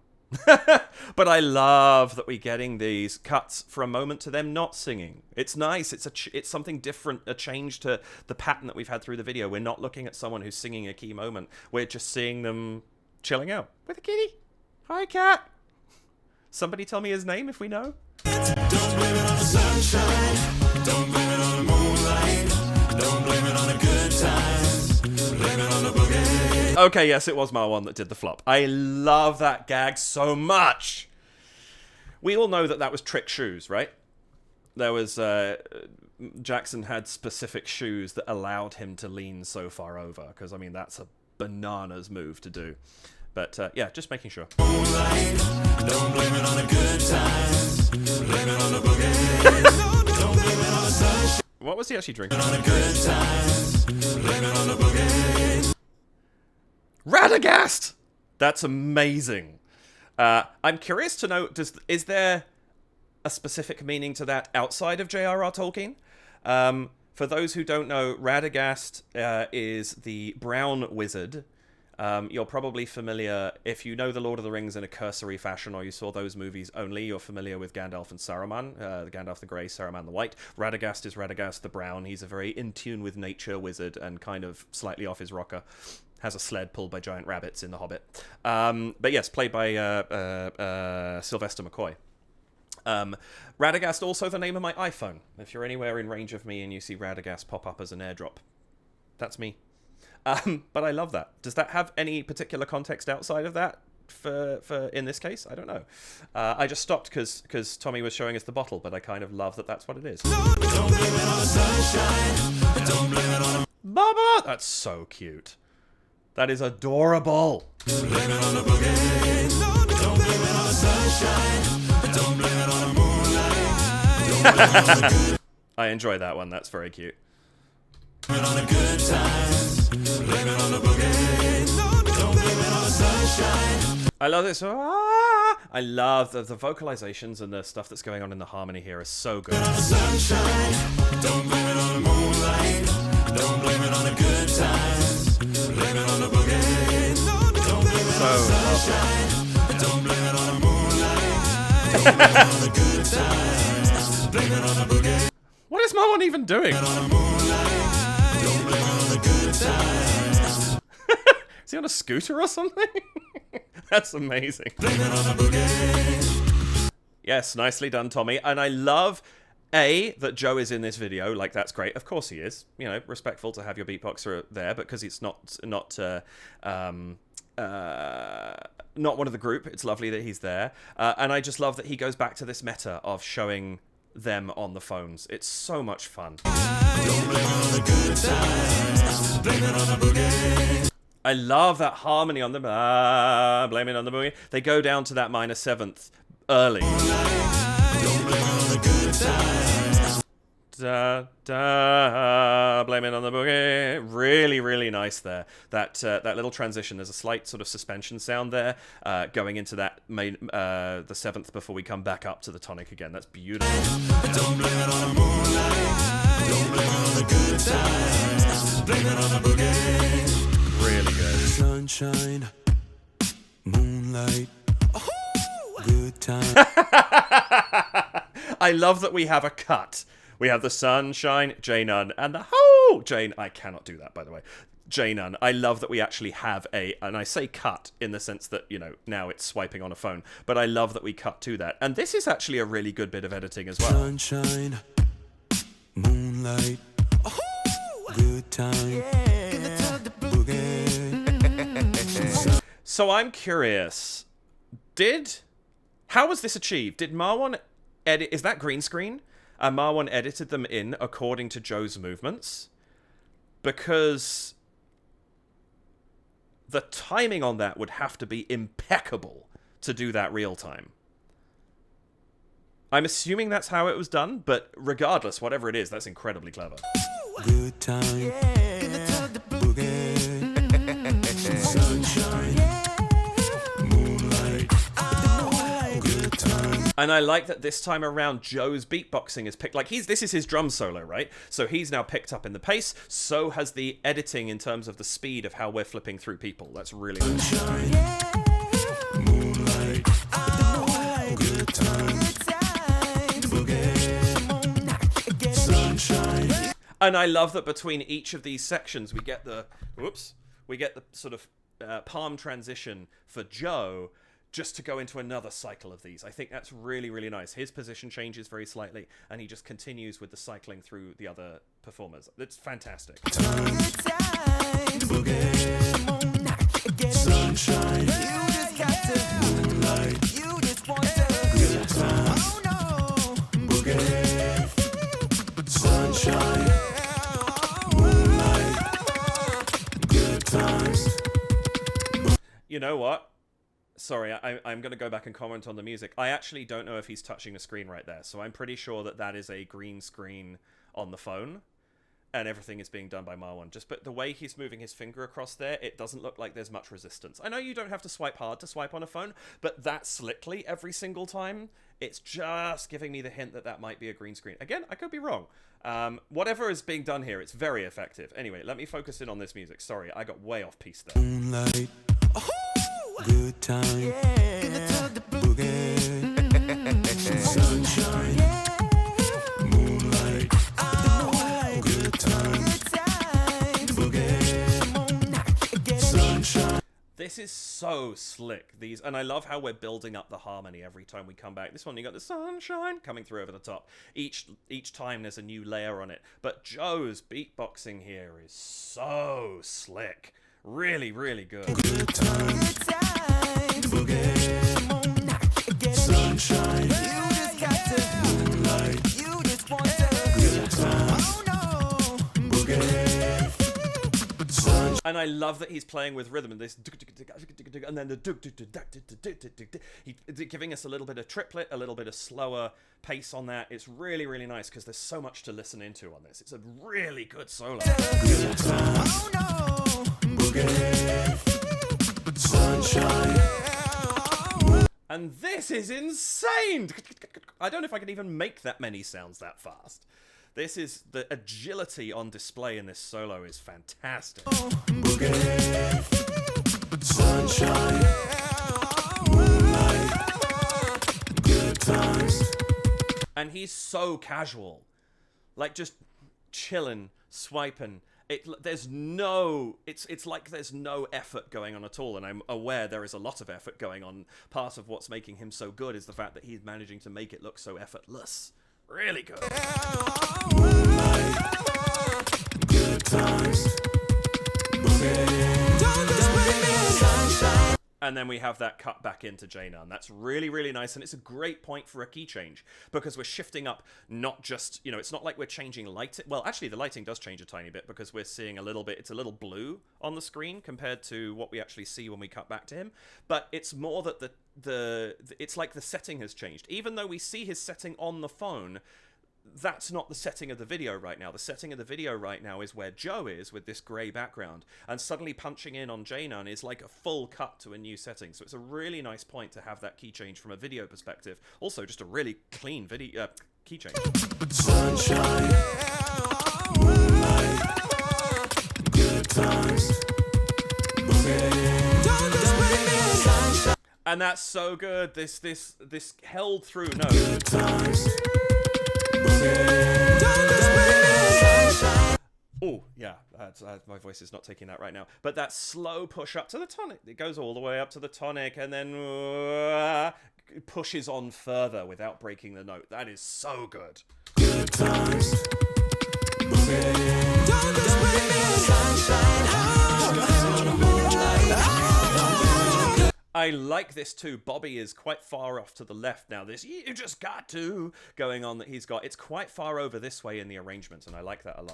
But I love that we're getting these cuts for a moment to them not singing. It's nice. It's something different, a change to the pattern that we've had through the video. We're not looking at someone who's singing a key moment. We're just seeing them chilling out with a kitty. Hi, cat. Somebody tell me his name if we know.
Don't blame it on the sunshine. Don't blame it on the moonlight. Don't blame it on the good times. Blame it on the boogie.
Okay, yes, it was Marwan that did the flop. I love that gag so much. We all know that was trick shoes, right? There was, Jackson had specific shoes that allowed him to lean so far over. Because, I mean, that's a bananas move to do. But, yeah, just making sure.
Moonlight. Don't blame it on the good times. Blame it on the boogie. Don't blame it on the sunshine.
What was he actually drinking?
On the good times. Blame it on the boogie.
Radagast! That's amazing. I'm curious to know, is there a specific meaning to that outside of J.R.R. Tolkien? For those who don't know, Radagast is the brown wizard. You're probably familiar, if you know The Lord of the Rings in a cursory fashion, or you saw those movies only, you're familiar with Gandalf and Saruman, the Gandalf the Grey, Saruman the White. Radagast is Radagast the Brown. He's a very in tune with nature wizard and kind of slightly off his rocker. Has a sled pulled by giant rabbits in The Hobbit. But yes, played by Sylvester McCoy. Radagast, also the name of my iPhone. If you're anywhere in range of me and you see Radagast pop up as an airdrop, that's me. But I love that. Does that have any particular context outside of that for in this case? I don't know. I just stopped because Tommy was showing us the bottle, but I kind of love that that's what it is. Baba! That's so cute. That is adorable. Blame it on the boogie. Don't blame it on the sunshine. Don't blame it on the moonlight. Don't blame it on the good. I enjoy that one. That's very cute. Blame it on the good times. Blame it on the boogie. Don't blame it on the sunshine. I love this. I love the vocalizations and the stuff that's going on in the harmony here is so good. Blame it on the sunshine. Don't blame it on the moonlight. Don't blame it on the good times. Blame it on the boogie. Don't blame it on the sunshine. Don't blame it on the moonlight. Don't blame it on the good times. Blame it on the boogie. What is Marwan even doing? Blame it on the moonlight. Don't blame it on the good times. Is he on a scooter or something? That's amazing. Blame it on the boogie. Yes, nicely done, Tommy. And I love that Joe is in this video. Like, that's great. Of course he is. You know, respectful to have your beatboxer there because it's not one of the group. It's lovely that he's there. And I just love that he goes back to this meta of showing them on the phones. It's so much fun. Don't blame it on the good times. Blame it on the boogie. I love that harmony on the blame it on the boogie. They go down to that minor seventh early. Don't blame it on the good times. Da, da, blame it on the boogie. Really, really nice there. That little transition. There's a slight sort of suspension sound there, going into that main, the seventh before we come back up to the tonic again. That's beautiful. Don't blame it on the moonlight. Don't blame it on the good times. Blame it on the boogie. Really good. Sunshine, moonlight, good time. I love that we have a cut. We have the sunshine, J-Nun, and the Jane. I cannot do that, by the way. J-Nun. I love that we actually have and I say cut in the sense that, you know, now it's swiping on a phone, but I love that we cut to that. And this is actually a really good bit of editing as well. Sunshine, moonlight, good time. Yeah. So I'm curious, how was this achieved? Did Marwan edit, is that green screen? And Marwan edited them in according to Joe's movements? Because the timing on that would have to be impeccable to do that real time. I'm assuming that's how it was done, but regardless, whatever it is, that's incredibly clever. Good time. Yeah. Sunshine. Moonlight. Good time. And I like that this time around Joe's beatboxing is picked, like this is his drum solo, right? So he's now picked up in the pace, so has the editing in terms of the speed of how we're flipping through people. That's really good. Sunshine. Moonlight. Good time. Sunshine. And I love that between each of these sections we get the sort of palm transition for Joe just to go into another cycle of these. I think that's really, really nice. His position changes very slightly and he just continues with the cycling through the other performers. It's fantastic. Sunshine. You just got to moonlight. You just want to good time. Oh no. Boogie. Sunshine. You know what? Sorry, I'm going to go back and comment on the music. I actually don't know if he's touching the screen right there, so I'm pretty sure that is a green screen on the phone, and everything is being done by Marwan. But the way he's moving his finger across there, it doesn't look like there's much resistance. I know you don't have to swipe hard to swipe on a phone, but that slickly every single time, it's just giving me the hint that might be a green screen. Again, I could be wrong. Whatever is being done here, it's very effective. Anyway, let me focus in on this music. Sorry, I got way off piece there. Moonlight. Good time. Yeah. Boogie. Sunshine. Moonlight. Good time. Boogie. Sunshine. This is so slick. These, and I love how we're building up the harmony every time we come back. This one, you got the sunshine coming through over the top. Each time there's a new layer on it. But Joe's beatboxing here is so slick. Really, really good.
Good times, boogie, sunshine, you just got to moonlight, you just want to good times, oh no, boogie, sunshine.
And I love that he's playing with rhythm and this, and then the he's giving us a little bit of triplet, a little bit of slower pace on that. It's really, really nice because there's so much to listen into on this. It's a really good solo.
Good times, oh no, boogie, sunshine.
And this is insane! I don't know if I can even make that many sounds that fast. This is, the agility on display in this solo is fantastic.
Boogie, sunshine, moonlight, good times.
And he's so casual. Like, just chilling, swiping. There's no, it's like there's no effort going on at all, and I'm aware there is a lot of effort going on. Part of what's making him so good is the fact that he's managing to make it look so effortless. Really good.
Good times.
And then we have that cut back into J-Nun. That's really, really nice, and it's a great point for a key change, because we're shifting up not just, you know, it's not like we're changing lighting. Well, actually, the lighting does change a tiny bit, because we're seeing a little bit, it's a little blue on the screen compared to what we actually see when we cut back to him. But it's more that it's like the setting has changed. Even though we see his setting on the phone, that's not the setting of the video right now. The setting of the video right now is where Joe is with this grey background, and suddenly punching in on J-Nun is like a full cut to a new setting. So it's a really nice point to have that key change from a video perspective. Also, just a really clean video key change.
Sunshine, moonlight, good times.
And that's so good. This held through note.
Good times.
Oh, yeah, my voice is not taking that right now. But that slow push up to the tonic. It goes all the way up to the tonic and then pushes on further without breaking the note. That is so good.
Good times.
I like this too. Bobby is quite far off to the left now. This "you just got to" going on that he's got. It's quite far over this way in the arrangement, and I like that a lot.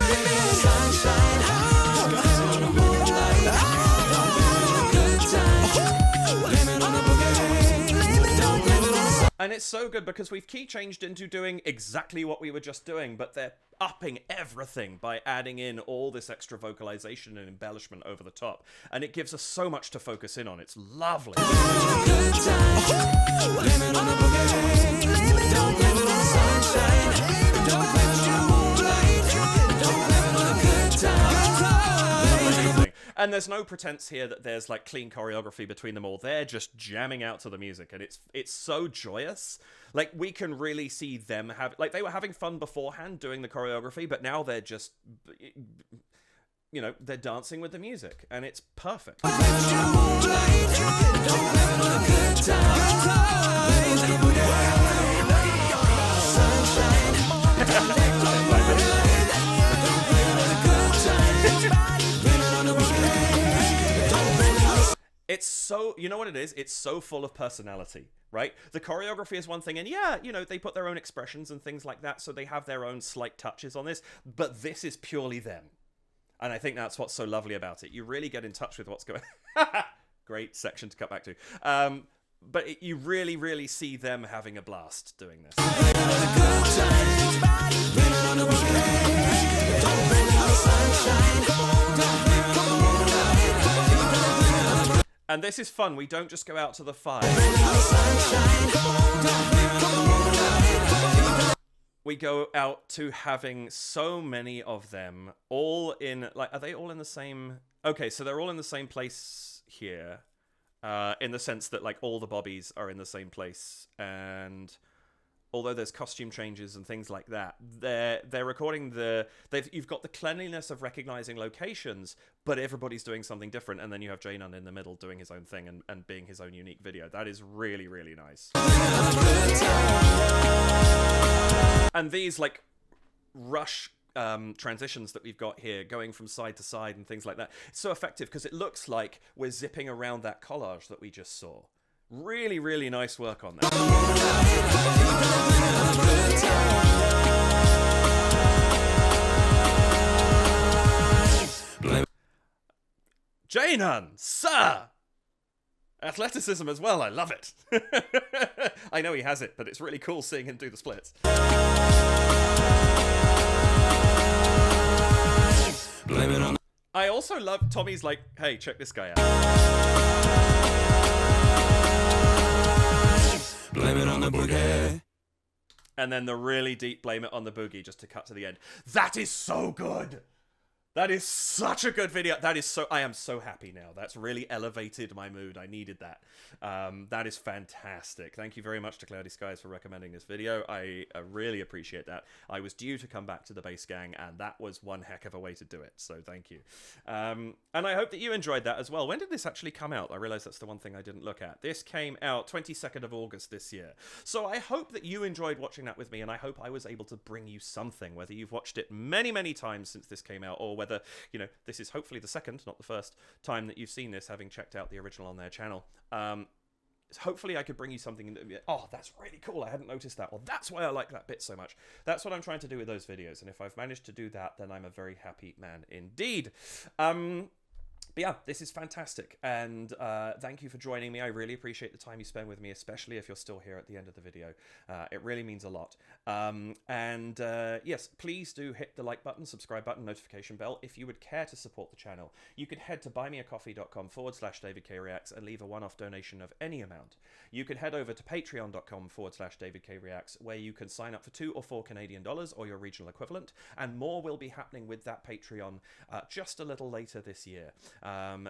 And it's so good because we've key changed into doing exactly what we were just doing, but they're upping everything by adding in all this extra vocalization and embellishment over the top. And it gives us so much to focus in on. It's lovely. And there's no pretense here that there's like clean choreography between them all. They're just jamming out to the music, and it's so joyous. Like, we can really see them have, like, they were having fun beforehand doing the choreography, but now they're just, you know, they're dancing with the music, and it's perfect. It's so, you know what it is? It's so full of personality, right? The choreography is one thing, and yeah, you know, they put their own expressions and things like that, so they have their own slight touches on this, but this is purely them. And I think that's what's so lovely about it. You really get in touch with what's going on. Great section to cut back to. But you really, really see them having a blast doing this. And this is fun. We don't just go out to the 5. We go out to having so many of them all in, like, are they all in the same? Okay, so they're all in the same place here, in the sense that, like, all the bobbies are in the same place, and although there's costume changes and things like that, they're recording you've got the cleanliness of recognizing locations, but everybody's doing something different, and then you have J-Nun in the middle doing his own thing and being his own unique video. That is really, really nice. And these like rush transitions that we've got here, going from side to side and things like that, it's so effective because it looks like we're zipping around that collage that we just saw. Really, really nice work on that. J-Nun, sir! Athleticism as well, I love it. I know he has it, but it's really cool seeing him do the splits. Blame it on. I also love Tommy's like, hey, check this guy out. Blame it on the boogie. And then the really deep blame it on the boogie just to cut to the end. That is so good. That is such a good video. I am so happy now. That's really elevated my mood. I needed that. That is fantastic. Thank you very much to Cloudy Skies for recommending this video. I really appreciate that. I was due to come back to the Bass Gang, and that was one heck of a way to do it. So thank you. And I hope that you enjoyed that as well. When did this actually come out? I realize that's the one thing I didn't look at. This came out 22nd of August this year. So I hope that you enjoyed watching that with me, and I hope I was able to bring you something, whether you've watched it many, many times since this came out, or whether, you know, this is hopefully the second, not the first, time that you've seen this, having checked out the original on their channel. Hopefully I could bring you something, oh, that's really cool, I hadn't noticed that, or that's why I like that bit so much. That's what I'm trying to do with those videos, and if I've managed to do that, then I'm a very happy man indeed. But yeah, this is fantastic, and thank you for joining me. I really appreciate the time you spend with me, especially if you're still here at the end of the video. It really means a lot. Yes, please do hit the like button, subscribe button, notification bell if you would care to support the channel. You can head to buymeacoffee.com/DavidKReacts and leave a one-off donation of any amount. You can head over to patreon.com/DavidKReacts, where you can sign up for $2 or $4 Canadian or your regional equivalent, and more will be happening with that Patreon just a little later this year.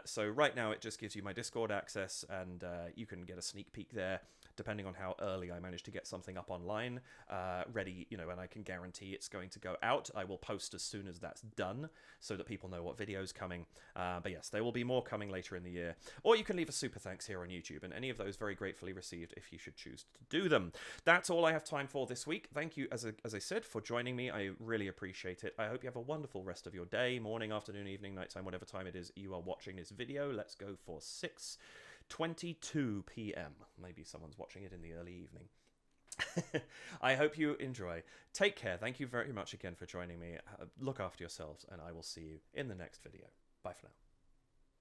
So right now it just gives you my Discord access, and you can get a sneak peek there, depending on how early I manage to get something up online, ready, you know, and I can guarantee it's going to go out. I will post as soon as that's done, so that people know what video's coming. But yes, there will be more coming later in the year. Or you can leave a super thanks here on YouTube, and any of those very gratefully received if you should choose to do them. That's all I have time for this week. Thank you, as I said, for joining me. I really appreciate it. I hope you have a wonderful rest of your day, morning, afternoon, evening, nighttime, whatever time it is you are watching this video. Let's go for 6:22 p.m. Maybe someone's watching it in the early evening. I hope you enjoy. Take care. Thank you very much again for joining me. Look after yourselves, and I will see you in the next video. Bye for now.